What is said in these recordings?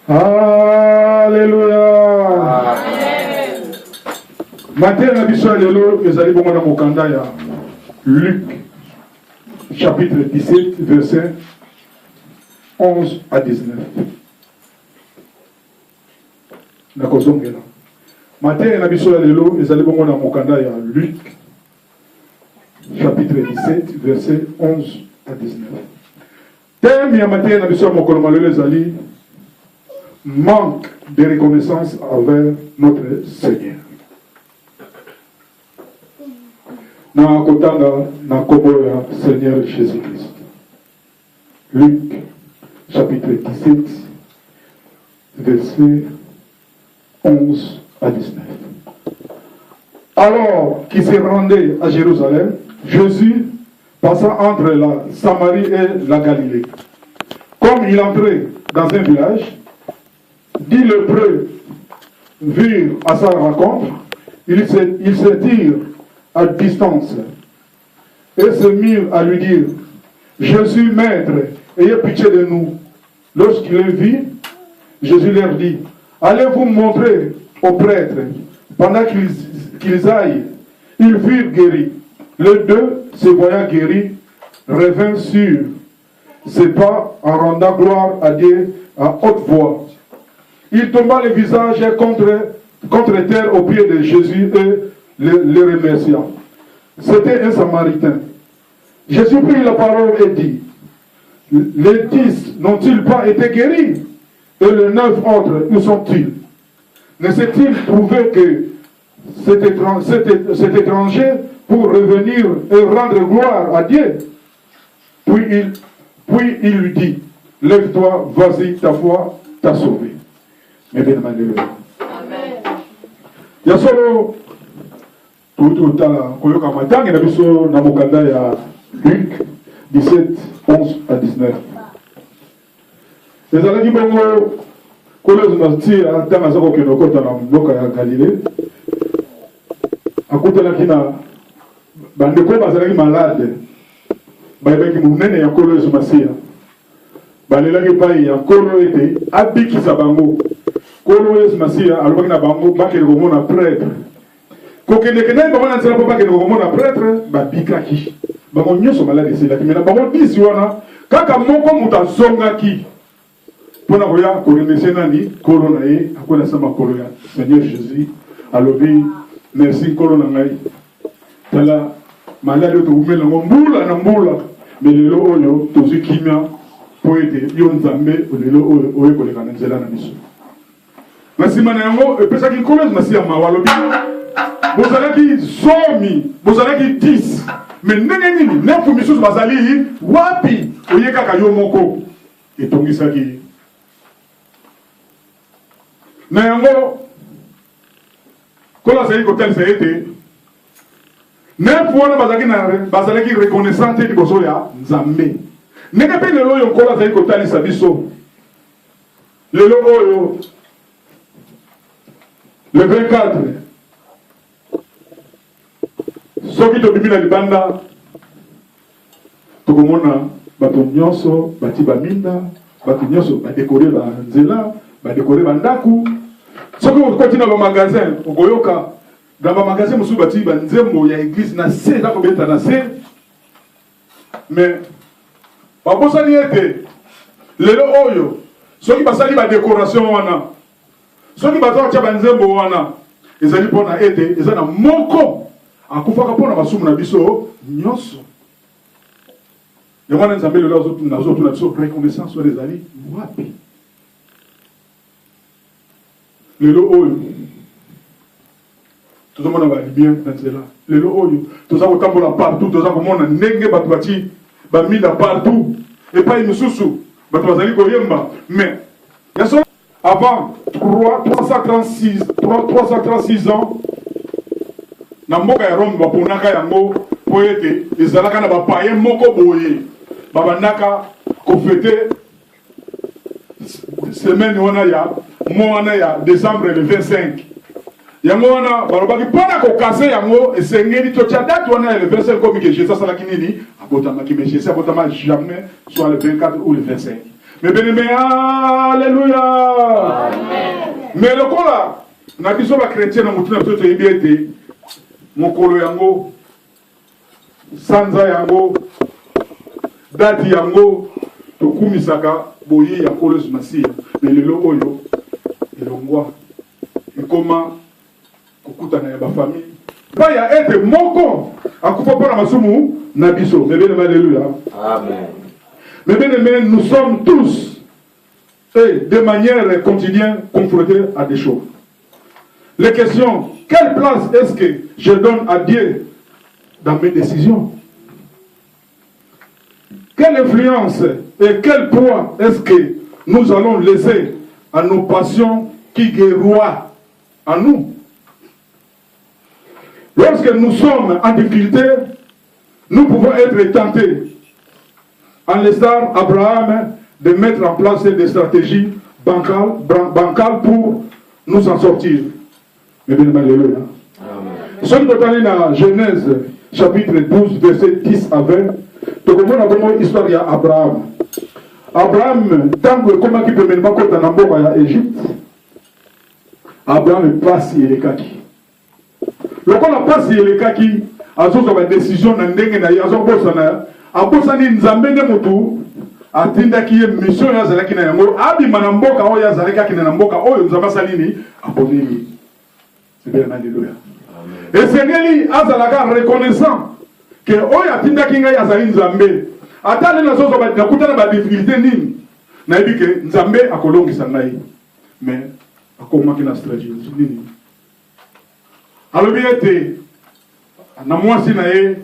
Alléluia. Matin, la mission de l'eau, les allez dans mon candidat, Luc, chapitre 17, verset 11 à 19. D'accord, donc là. Matin, la mission de l'eau, les allez dans mon candidat, Luc, chapitre 17, verset 11 à 19. Thème, il y a matin, la mission de mon candidat, les allez, manque de reconnaissance envers notre Seigneur. Na kotanga na kobo ya Seigneur Jésus-Christ. Luc chapitre 17 verset 11 à 19. Alors qu'il se rendait à Jérusalem, Jésus passa entre la Samarie et la Galilée. Comme il entrait dans un village, 10 lépreux virent à sa rencontre, ils se tirent à distance et se mirent à lui dire: Jésus, maître, ayez pitié de nous. Lorsqu'il les vit, Jésus leur dit: allez vous montrer aux prêtres. Pendant qu'ils aillent, ils furent guéris. Les deux, se voyant guéris, revinrent sur ses pas en rendant gloire à Dieu à haute voix. Il tomba le visage contre terre au pied de Jésus et le remercia. C'était un Samaritain. Jésus prit la parole et dit: les 10 n'ont-ils pas été guéris? Et les 9 autres, où sont-ils? Ne s'est-il trouvé que cet étranger pour revenir et rendre gloire à Dieu? Puis il lui dit: lève-toi, vas-y, ta foi t'a sauvé. Mais bien, alléluia. Amen. Il y a solo tout koyoka matanga na biso na mokanda ya Luc 17 11 à 19. Ezalaki bongo kolo zinatia tanga zako kinokota na mboka ya Galilée. Akutelaki na bandeko bazalaki malade. Bayebaki munene ya kolo zumasia. Balelaki pai ya kolo ete abikisa bango. Kolo Yesu Masia alobaki na bango bakele komona prêtre. Kokendekende bango na nzela po bakele komona prêtre babikaki. Bango nyonso malade esilaki mena bango disi wana kaka moko moto azongaki mpona koya koremercie nani kolo na ye akwela sama kolo ya Seigneur Jésus alobi: merci kolo na ngai, tala malade oyo tokumeli yango mbula na mbula, me lelo oyo tozwi kimia po ete yo Nzambe lelo oyo oyekoleka na nzela na biso. Nasima na yango epesaki kolo Masia mawalobi bozalaki zomi, bozalaki 10, me ndenge nini 9 misusu bazali wapi oye kaka yo moko etongisaki na yango kolo azali kotalisa ete 9 wana bazalaki reconnaissante liboso ya Nzambe. Ndenge mpe lelo oyo kolo azali kotalisa biso lelo oyo le 24 soki tobimi na libanda tokomona bato nyonso bati baminda, bato nyonso badekore banzela, badekore bandaku. Soki okoti na bamagasin okoyoka dans bamagasin mosusu bati banzembo ya église na se eza kobeta na se, mais babosani ete lelo oyo soki basali badekoration wana, soki baza kotia banzembo wana, ezali mpona ete eza na moko akufaka mpona basumu na biso nyonso. Yango wana Nzambe lelo nazotuna biso reconnaissance wana ezali wapi? Lelo oyo tozomona balibien na nzela, lelo oyo toza kotambola partout, toza komona ndenge bato bati baminda partout epai misusu bato bazali koyemba. Mais yaso avant 336 ans na mboka ya Rome baponaka yango po ete ezalaka na bapaye moko boye babandaka kofete semaine wana ya mois wana ya décembre le 25. Yango wana balobaki mpona kokase yango esengeli totia date wana ya le 25 komi ke Jésus asalaki nini abotamaki, mais Jésus abotama jamais soit le 24 ou le 25. Mais bien aimé, alléluia. Mais le coup là, na biso ba chrétien na mutu na biso toyebi ete mokolo yango sanza yango dati yango tokumisaka boye ya nkolo Yesu Masiya. Mais lelo oyo elongwa ekoma kokutana ya bafamille pa ya ete moko akufa mpona masumu na biso. Mais bien aimé, alléluia. Amen. Mais bien aimé, nous sommes tous et de manière quotidienne confrontés à des choses. Les questions, quelle place est-ce que je donne à Dieu dans mes décisions? Quelle influence et quel poids est-ce que nous allons laisser à nos passions qui guerroient en nous? Lorsque nous sommes en difficulté, nous pouvons être tentés, en l'instar Abraham, de mettre en place des stratégies bancales pour nous en sortir. Mais bien alléluia. Si nous allons dans Genèse chapitre 12, verset 10 à 20, nous avons une histoire d'Abraham. Abraham, tant que comment il peut mener pas compte en Égypte, Abraham passe et les kaki. Lorsqu'on a passé les kaki, à ce moment décision dans ndenge na yazo bosana, a bosani nzambe ne mutu, atinda ki mission ya zalaki na yango, abi manamboka o ya zalaki na mboka o nzamba salini aboneli. C'est bien, alléluia. Et Seigneur azalaka reconnaissant que oyo atindaki ngai azali nzambe. Atale na zozo ba nakutana ba difficulté nini. Na yebi ke nzambe akolongisa ngai. Mais akomaki na stratégie nini. Alobi ete na mwasi na ye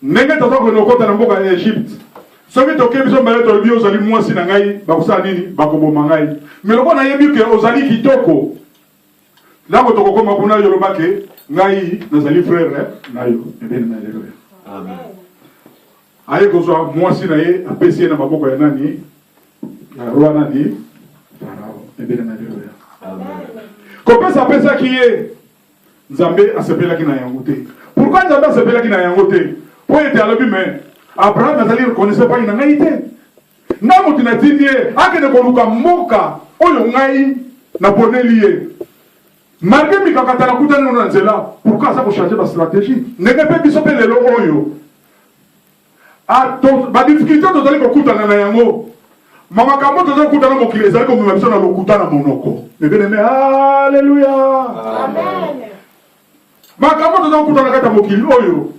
ndenge totoko nokota na mboka ya Egypte. Soki tokebi so mbele tolobi ozali mwasi na ngai bakosala nini bakoboma ngai. Mais loko na yebi ke ozali kitoko. Là, quand on commence à dire que ngai nazali frère nayo, bien alléluia. Amen. Aye kozo moi si naye apesi na maboko ya nani? Na roi nani? Farao, bien alléluia. Amen. Comment ça pesa qui est Nzambe asepela ki na yangote. Pourquoi Nzambe asepela ki na yangote? Pour être à l'objet mais Abraham nazali reconnaissait pas ina ngai te. Na mutu na tindie akene ko luka moka oyo ngai na ponelié. Malgré mikakata na kutana na nzela, pourquoi ça pour changer la stratégie? Nenge pe biso pe lelo oyo. A to ba difficulté to zali ko kutana na yango. Mama kambo to zali kutana mo kile zali ko mema biso na lokutana monoko. Bien aimé, alléluia. Amen. Mama kambo to zali kutana kata mo kile oyo.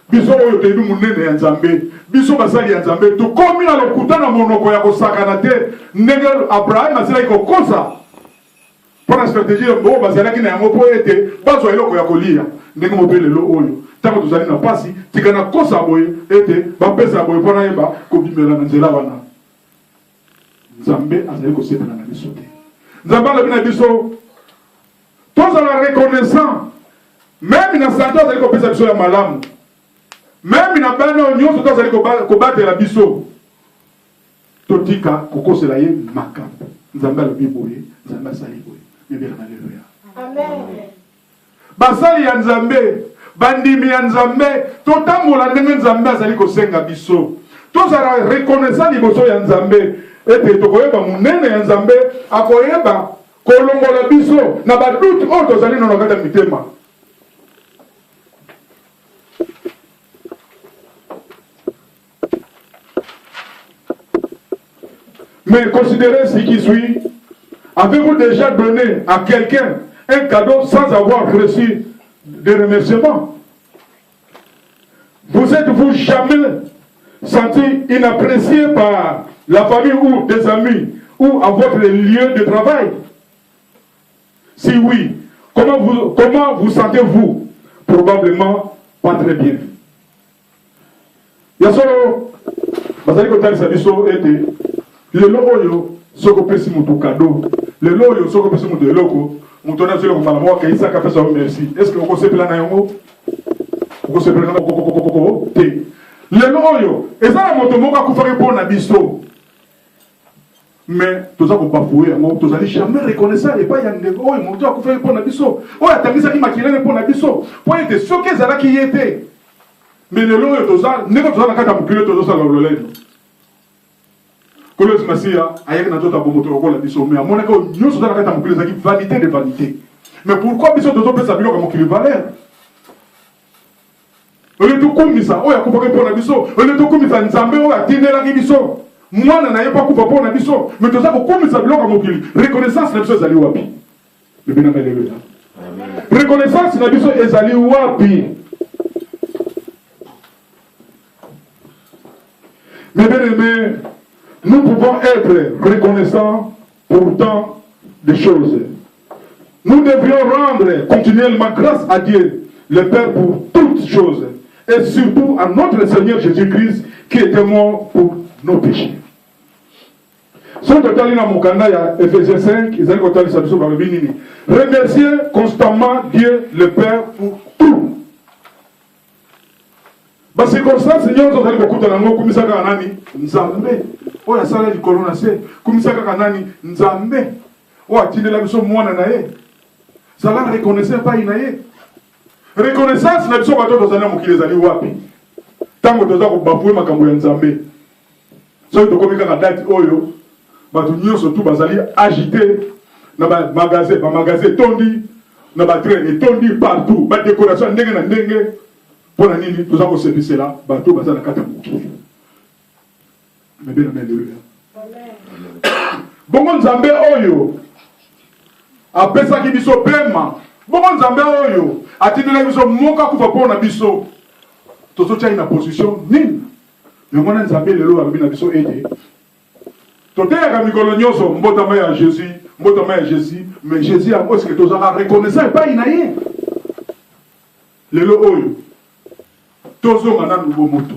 Biso oyo te bi munene ya Nzambe. Biso basali ya Nzambe to komi na lokutana monoko ya kosakana te. Nenge Abraham asila ko kosa. Pour la stratégie, bon, bazala qui n'a pas été, bazo eloko ya kolia, ndenge mobile lo oyo. Tango tuzali na pasi, tikana kosa boye, ete, ba pesa boye pona yeba, ko bimela na nzela wana. Nzambe azali ko sepela na biso te. Nzambe la bina biso, tous la reconnaissant, même na santo azali ko pesa biso ya malamu. Même na bano nyonso to azali ko batela biso. Totika kokosela ye makambo. Nzambe la biboye, Nzambe sali boye. Alléluia. Amen. Basali ya Nzambe, bandimi ya Nzambe, totambola ndenge Nzambe azali kosenga biso. Tozala reconnaissant liboso ya Nzambe, ete tokoyeba munene ya Nzambe, akoyeba kolongola biso na baduti oyo tozali na kati ya mitema. Mais considérez ce qui suit. Avez-vous déjà donné à quelqu'un un cadeau sans avoir reçu de remerciements? Vous êtes-vous jamais senti inapprécié par la famille ou des amis ou à votre lieu de travail? Si oui, comment vous sentez-vous? Probablement pas très bien. Yasolo, bazali kotali sabiso ete lelo oyo soko pesi mutu cadeau. Le loyo soko pesi mutu eloko, mutu na zelo komala mo kaisa ka pesa merci. Est-ce que vous sepela na yango? Vous sepela na kokokokoko te. Le loyo, ezala moto moko akufaki pona biso. Mais toza ko bafouer yango, tozali jamais reconnaissant et pas yande oyo moto akufaki pona biso. Oyo atangisa ki makilene pona biso. Po ete soki ezala ki yete. Mais le loyo toza, ndeko toza na kata mukile toza sala lolendo. Kolos Masia, aïe na tota bomoto ko la biso mais mon ko nyo so la kata mokili zaki vanité de vanité. Mais pourquoi biso dozo pesa bilo ka mokili valeur? Ole to komisa oya ko poko na biso, ole to komisa nzambe oya tindela ki biso. Mwana na yepa ko poko na biso, mais to za ko komisa bilo ka mokili. Reconnaissance na biso ezali wapi? Le bien aimé. Reconnaissance na biso ezali wapi? Mes bien-aimés, nous pouvons être reconnaissants pour tant de choses. Nous devrions rendre continuellement grâce à Dieu, le Père, pour toutes choses. Et surtout à notre Seigneur Jésus-Christ qui était mort pour nos péchés. Si on totalise dans mon canal, Ephésiens 5, ils allaient totaler ça par le béni. Remerciez constamment Dieu, le Père, pour tout. Parce que comme ça, Seigneur, nous allons beaucoup de langue, comme ça, Kanani, Nzambe. Oh, ya sala du corona, c'est comme ça, Kanani, Nzambe. Oh, attendez la mission, moi, Nanaye. Ça la reconnaissait pas, Inaye. Reconnaissance, la mission, bateau, dans un homme qui les a dit, Wapi. Tant que nous avons bafoué, ma camouille, Nzambe. So, tu connais quand la date, Oyo, bateau, nous, surtout, basali, agité, dans le magasin, tondi, dans le train, tondi partout, ma décoration, ndenge. Pour la nuit, nous avons service là, bateau, bazar la katamuki. Mais bien, alléluia. Bon, Nzambe Oyo, après ça qui biso paiement. Bon, Nzambe Oyo, a tenu la biso, moka kufa pour na biso. Toto tia une position, nine. Mais moi, Nzambe le lo a na biso aidé. Toto ya kamikolo nyoso, mbota maya Jésus, mais Jésus a aussi que tous a reconnaissant et pas inaye. Le lo Oyo. Tozo mananu nouveau moto.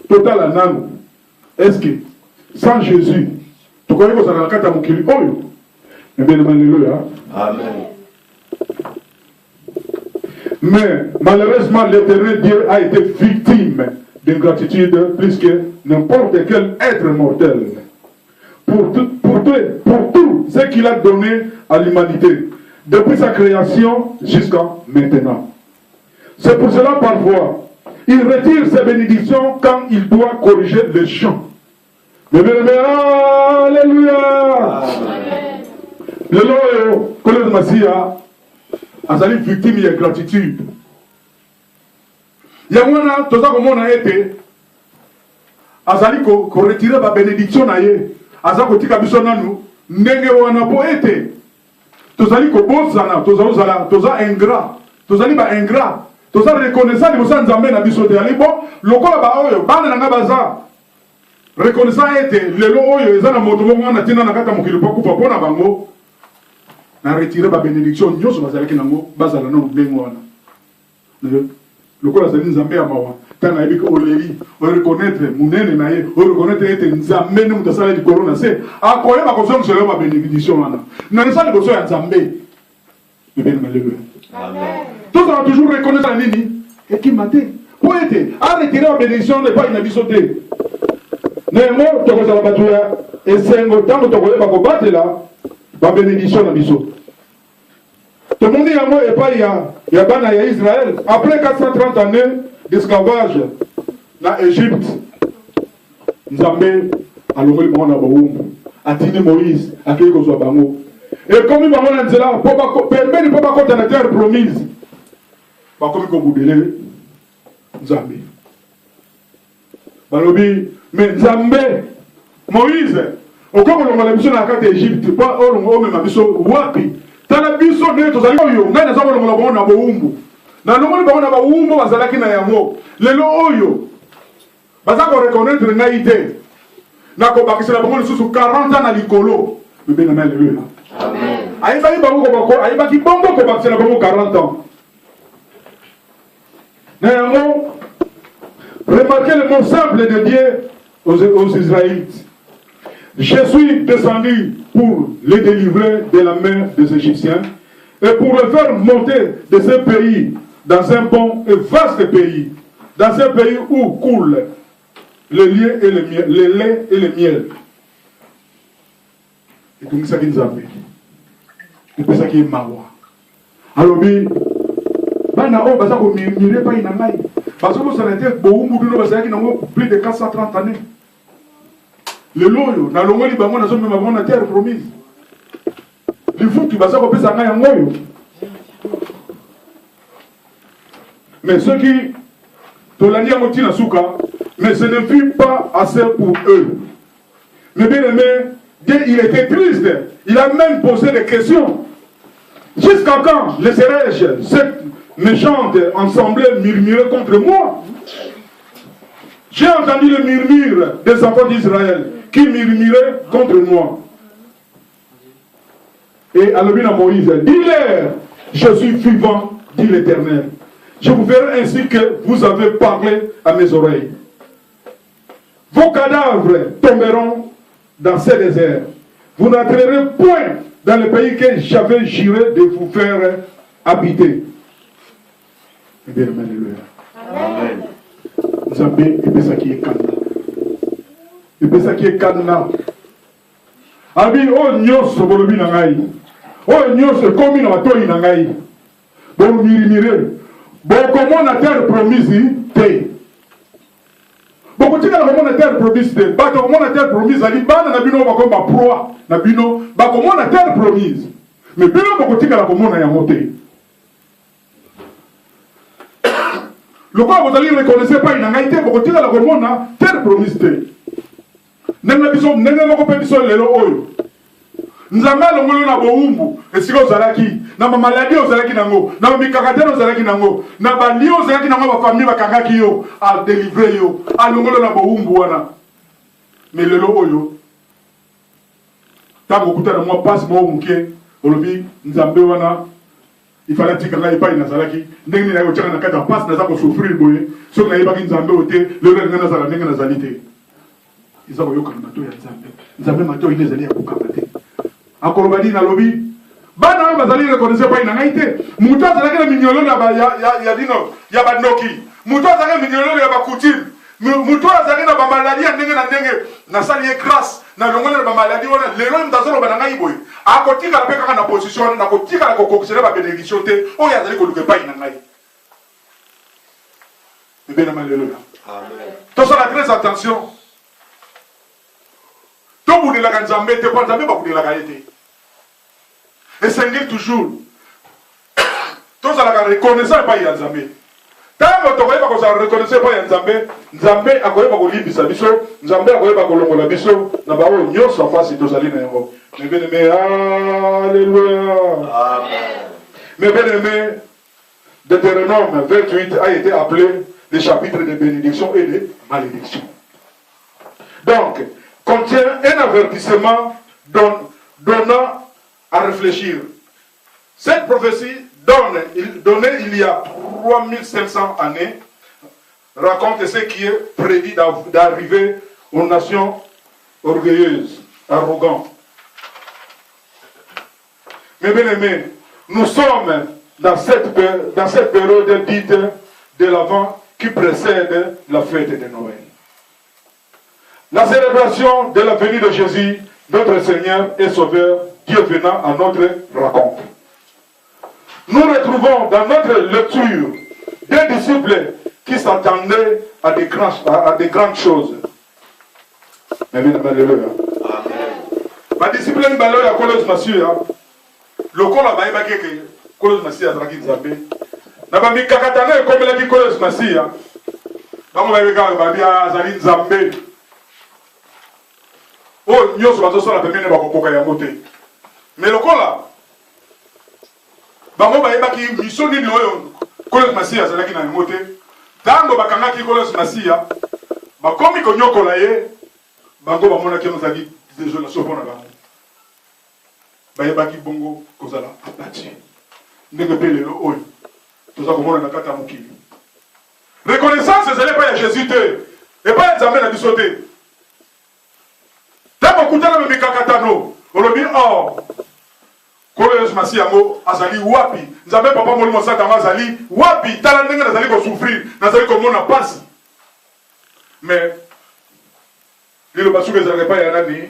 Total ananu. Est-ce que sans Jésus, tu connais que ça n'a pas été mon oyo? Eh bien, alléluia. Amen. Mais malheureusement, l'éternel Dieu a été victime d'ingratitude plus que n'importe quel être mortel. Pour tout ce qu'il a donné à l'humanité, depuis sa création jusqu'à maintenant. C'est pour cela parfois, il retire ses bénédictions quand il doit corriger les champs. Mais alléluia. Le loyo, que le Massia a sali victime de gratitude. Il y a un tout ça comme on a été. A sali ko retirer la bénédiction na ye. A sali ko tika biso nanu. Ndenge wana po été. Tout sali ko bosana, tout ça ingrat, tout sali ba ingrat. Tout ça reconnaissant les personnes Nzambe na biso te ali bon lokola ba oyo bana nga baza reconnaissant était le lo oyo ezana moto bongo na tina na kata mokili pa kupa pona bango na retirer ba bénédiction nyoso bazalaki nango bazala no bengo wana lokola zali Nzambe ya mawa tana ebika oleri o reconnaître munene na ye o reconnaître était Nzambe ne mutasala di corona c'est akoyeba ko zongo selo ba bénédiction wana na nsa de boso ya Nzambe bien malheureux. Amen. Tout ça va toujours reconnaître la nini et qui m'a dit pour être à retirer la bénédiction n'est pas une abyssauté. Néanmoins, tu vas à la bataille et c'est un temps où tu vas combattre là la bénédiction l'abyssauté. Tout le monde dit à moi et pas il y a Israël après 430 années d'esclavage dans l'Égypte. Nzambe a longé le monde à Baoum, a tenu Moïse, a créé qu'on soit Bango. Et comme il va voir là, permet de ne pas compter la terre promise. Bah comme il vous délai, Nzambe. Balobi, mais Nzambe, Moïse, au cas où on a mission dans la carte d'Égypte, pas on même mission wapi. T'as la mission de tous les oyo, n'a pas on a bon na boumbu. Na no mo na boumbu bazalaki na yango. Lelo oyo. Bazako reconnaître naïté. Na ko bakisa la bongo sous 40 ans na likolo. Bébé na alléluia. Amen. Aïbaki bango ko aïbaki bongo ko bakisa la bongo 40 ans. Néanmoins, remarquez le mot simple de Dieu aux Israélites. Je suis descendu pour les délivrer de la main des Égyptiens et pour les faire monter de ce pays dans un bon et vaste pays, dans un pays où coulent le lait et le miel, le lait et le miel. Et tout ça qui nous a fait. Et tout ça qui est mawa. Alors, bana o baza ko mire pa ina ngai parce que ça a été beaucoup de nous baza qui n'ont plus de 430 années Le loyo, na longo li bango na zombe ma bonne terre promise. Le fou tu vas ça kopesa nga yango. Mais ceux qui tolani yango tina suka, mais ce ne fut pas assez pour eux. Mais bien aimé, Dieu il était triste. Il a même posé des questions. Jusqu'à quand laisserai-je cette méchante assemblée murmurer contre moi? J'ai entendu le murmure des enfants d'Israël qui murmuraient contre moi. Et Alobina Moïse, dis-leur, je suis vivant, dit l'Éternel. Je vous ferai ainsi que vous avez parlé à mes oreilles. Vos cadavres tomberont dans ces déserts. Vous n'entrerez point dans le pays que j'avais juré de vous faire habiter. Eh bien, alléluia. Amen. Nzambe epesaki ekanda. Epesaki ekanda. Abi o nyonso bolobi na ngai. O nyonso ekomi na matoi na ngai. Bomirimire. Bokomona terre promise te. Bokotika na komona terre promise te. Bato komona terre promise ali bana na bino bakoma proie na bino bakomona terre promise. Mais bino bokotika na komona yango te. Le quoi vous allez ne reconnaissez pas une angaïté, vous continuez à la comona, terre promise. Nenga biso, nenga moko pe biso lelo oyo. Nzamba longolo na boumbu, esika ozalaki, na ma maladie ozalaki nango, na ma mikakatero ozalaki nango, na ba li ozalaki nango ba famille bakangaki yo, a délivrer yo, a longolo na boumbu wana. Mais lelo oyo. Tango kuta na moi passe mo muke, olobi nzambe wana. Il fallait dire que là il pas inazalaki ndenge na yochaka na kata passe na za ko souffrir boye so na yebaki nzambe ote le renga na zala ndenge na zalité ils ont yoka na to ya nzambe nzambe mato ine zali ya kokamba te akorobadi na lobi bana bazali reconnaître pas inangaite muto azalaki na minyolo na ba ya dino ya bandoki muto azalaki na minyolo ya bakutime muto azalaki na ba maladie ndenge na ndenge na sali grâce na longona ba maladie wana lelo mtazolo bananga iboy akotika na peka na position na kotika na kokokisela ba bénédiction te o ya zali ko luke pa inangai bébé na malelo amen to ça la très attention to boudi la kanzambe te kwa nzambe ba boudi la kaite et sengel toujours to ça la reconnaissance pas ya nzambe. Tango tokoyeba ko sa reconnaître pas Nzambe, Nzambe akoyeba ko limbisa biso, Nzambe akoyeba ko longola biso na ba o nyonso afasi tozali na yango. Mais bien aimé, alléluia. Amen. Mais bien aimé, Deutéronome 28 a été appelé le chapitre de bénédiction et de malédiction. Donc, contient un avertissement donnant à réfléchir. Cette prophétie donnée il y a 3500 années, raconte ce qui est prédit d'arriver aux nations orgueilleuses, arrogantes. Mais bien aimés, nous sommes dans cette période dite de l'Avent qui précède la fête de Noël. La célébration de la venue de Jésus, notre Seigneur et Sauveur, Dieu venant à notre rencontre. Nous retrouvons dans notre lecture des disciples qui s'attendaient à des grandes choses. Amen. Ma discipline est à Kolos Massia. Le col a baïbaké que Kolos Massia a traqué Nzambe. N'a pas mis Kakatane comme il a dit Kolos Massia. Donc on va regarder Azali Nzambe. Oh, nous sommes la première fois mais le col là. Bango ba yebaki mission nini oyo Kolos Masia azalaki na yango te tango bakangaki Kolos Masia bakomi konyokola ye bango bamonaki ozali désolation mpona bango bayebaki bongo kozala apati ndenge mpe lelo oyo toza komona na kati ya mokili reconnaissance ezali epai ya Jésus te epai ya Nzambe na biso te ntango okutana na mikakatano olobi or Kolos Masia yango azali wapi Nzambe papa molimo sata azali wapi tala ndenge nazali ko souffrir nazali komona pasi mais lelo basuka ezalaka epai ya nani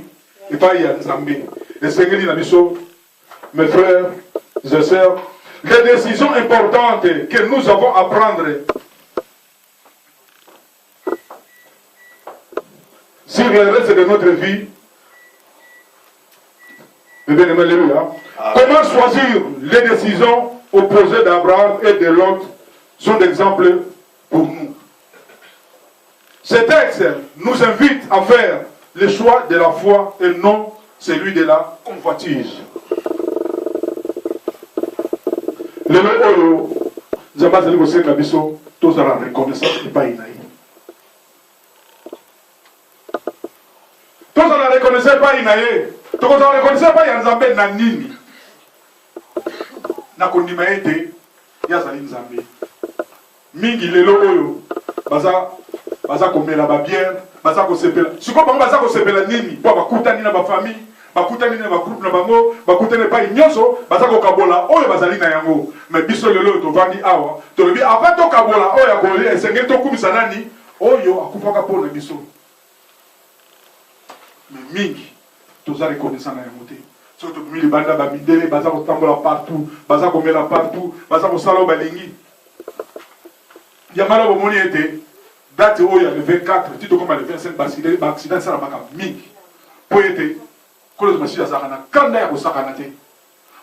epai ya Nzambe esengeli na biso mes frères et sœurs les décisions importantes que nous avons à prendre sur le reste de notre vie. Alléluia. Comment choisir les décisions opposées d'Abraham et de Lot sont d'exemple pour nous. Ce texte nous invite à faire le choix de la foi et non celui de la convoitise. Le mot Zambazali Kosenga Biso, tous à la reconnaissance n'est pas inaïe. Tous à la reconnaissance pas inaïe. Tous à la reconnaissance pas Yanzambe Nanini. Nakondima ete Yazali Nzambe. Mingi lelo oyo baza komela ba bière, baza ko sepela. Siko bango baza ko sepela nini? Po bakutani na ba famille, bakutani na ba groupe na bango, bakutani pa nyonso, baza ko kabola oyo bazali na yango. Mais biso lelo to vandi awa, to lebi avant to kabola oyo ya ko esengeli to kumisa nani? Oyo akufaka po na biso. Mais mingi toza reconnaissant na yango te. So to mili banda ba midele baza ko tambola partout, baza ko mela partout, baza ko sala balingi. Yamala bomoni ete date où il y a le 24, tu te comme le 25, l'accident ça n'a pas mis. Pour être, quand le machine a sakana, quand il y a un sakanate.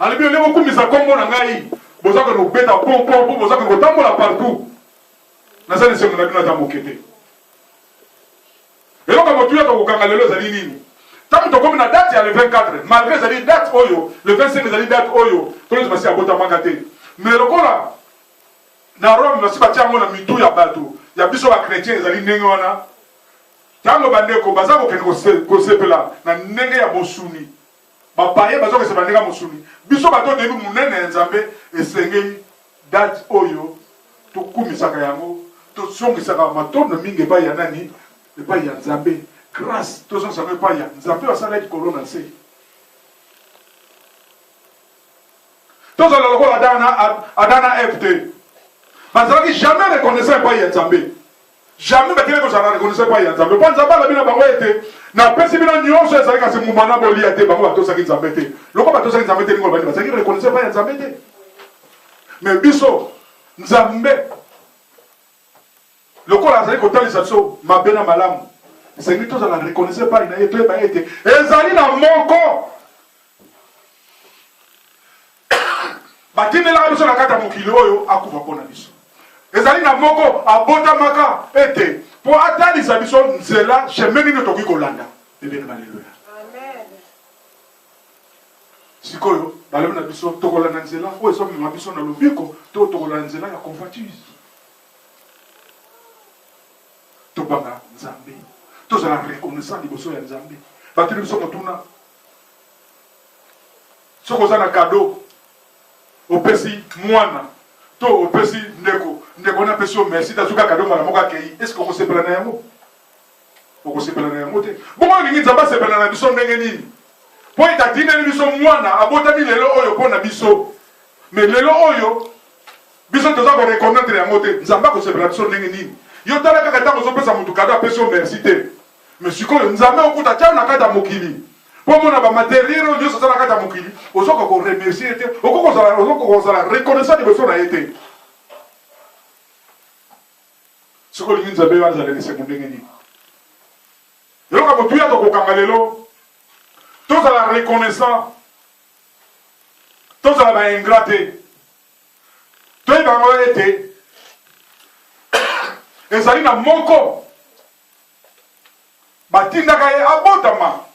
Alors bien, les beaucoup mis à comme on a gaï, vous avez nos bêtes à pom, vous avez nos tambours partout. Dans ça, c'est ce qu'on a vu dans ta moquette. Et donc, quand tu as ton kangalelo, ça dit nini. Tant que tu comme la date, il y a le 24, malgré ça dit date oyo, le 25, ça dit date oyo, quand le machine a bota mangate. Mais le là, dans Rome, il y a un mitou ya bateau. Il y a biso ba chrétien ezali ndenge wana. Tango bandeko baza ko kende ko sepela na ndenge ya bosuni. Ba paye baza ko sepela ndenge ya bosuni. Biso bato de munene nzambe esengeli date oyo to kumisaka yango to songisaka matondo mingi ba ya nani e ba ya nzambe. Grâce to songisaka ba ya nzambe basala di corona se. To za loko adana FT. Bazalaki jamais reconnaissant pas Yanzambe. Jamais bakile ko zara reconnaissant pas Yanzambe. Pas Nzamba la bina bango ete na pesi bina nyonso ezali kasi mumana boli ate bango batosa ki Nzambe te. Loko batosa ki Nzambe te ngo bani bazaki reconnaissant pas Yanzambe te. Mais biso Nzambe loko la zali ko talisa so mabena malamu. C'est ni tous à la reconnaissant pas ina ete ba ete ezali na moko. Batine la biso na kata mokili oyo akufa pona biso. Ezali na moko abota maka ete po atalisa biso nzela chemin nini toki kolanda. Ebene haleluya. Amen. Sikoyo balema na biso tokolanda nzela oyo so mema biso na lobiko to tokolanda nzela ya convoitise. Tobanga Nzambe. Tozala reconnaissant liboso ya Nzambe. Batine biso motuna. Soko za na cadeau opesi mwana to opesi ndeko na pesi o merci tazuka kado mwana moka kei est-ce que ko sepela na yango ko sepela na yango te bongo ningi Nzamba sepela na biso ndenge nini po itatine ni biso mwana abota mi lelo oyo pona biso mais lelo oyo biso toza ko reconnaître yango te Nzamba ko sepela biso ndenge nini yo tala kaka tango zo pesa mutu kado apesi o merci te mais sikoyo Nzamba okuta tia na kata mokili. Pour mon matériel, Dieu s'en a qu'à mokili. Aux autres qu'on remercie, aux autres qu'on a reconnaissant de besoin a été. Ce que nous avons à la seconde année. Et donc, quand tu as ton kangalelo, tous à la reconnaissant, tous à la ingraté, tous à la été. Et ça y est, mon corps. Batinda kaye abotama.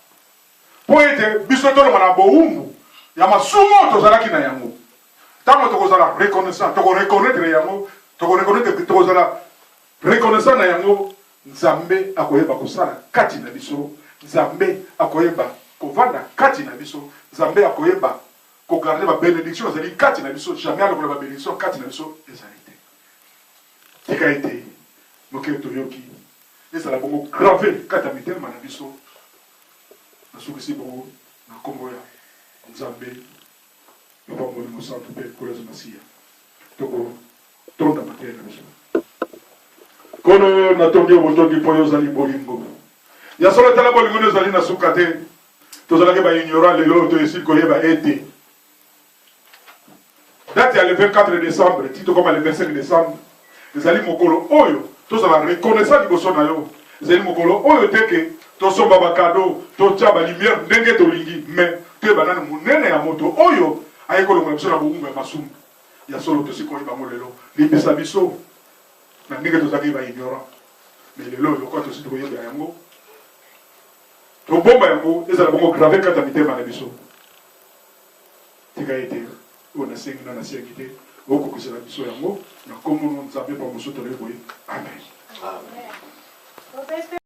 Pour être bisoto le manabo umbu ya masumo tozalaki na yango tango tokozala reconnaissant toko reconnaître yango toko reconnaître tokozala reconnaissant na yango Nzambe akoyeba kosala kati na biso Nzambe akoyeba kovanda kati na biso Nzambe akoyeba ko garder ba bénédiction ezali kati na biso jamais alokola ba bénédiction kati na biso ezali te tika ete moke toyoki ezala bongo gravé kati na mitema na biso. Soukisi bon na Congo ya Nzambe papa moni mo santo pe kolezo masia toko tonda matera biso kono na tongi obotongi po yozali bolingo ya solo tala bolingo yozali na sukate tozala ke ba ignorant lelo to esi koyeba ete date ya le 24 décembre tito comme le 25 décembre ezali mokolo oyo tozala reconnaissant liboso na yo ezali mokolo oyo teke tosomba ba cadeau, totia ba lumière ndenge tolingi, mais te banana munene ya moto oyo ayekolo mo biso na bongo ya masumu. Ya solo to sikoyi ba molelo, libisa biso na ndenge tozaki ba ignorant. Mais lelo lokwa to sito koyeba yango. To bomba yango ezala bongo gravé kata mitema na biso. Tika ete on a sengi na siakite oko kusela biso yango na komo nzambe pa mosoto leboye. Amen. Amen.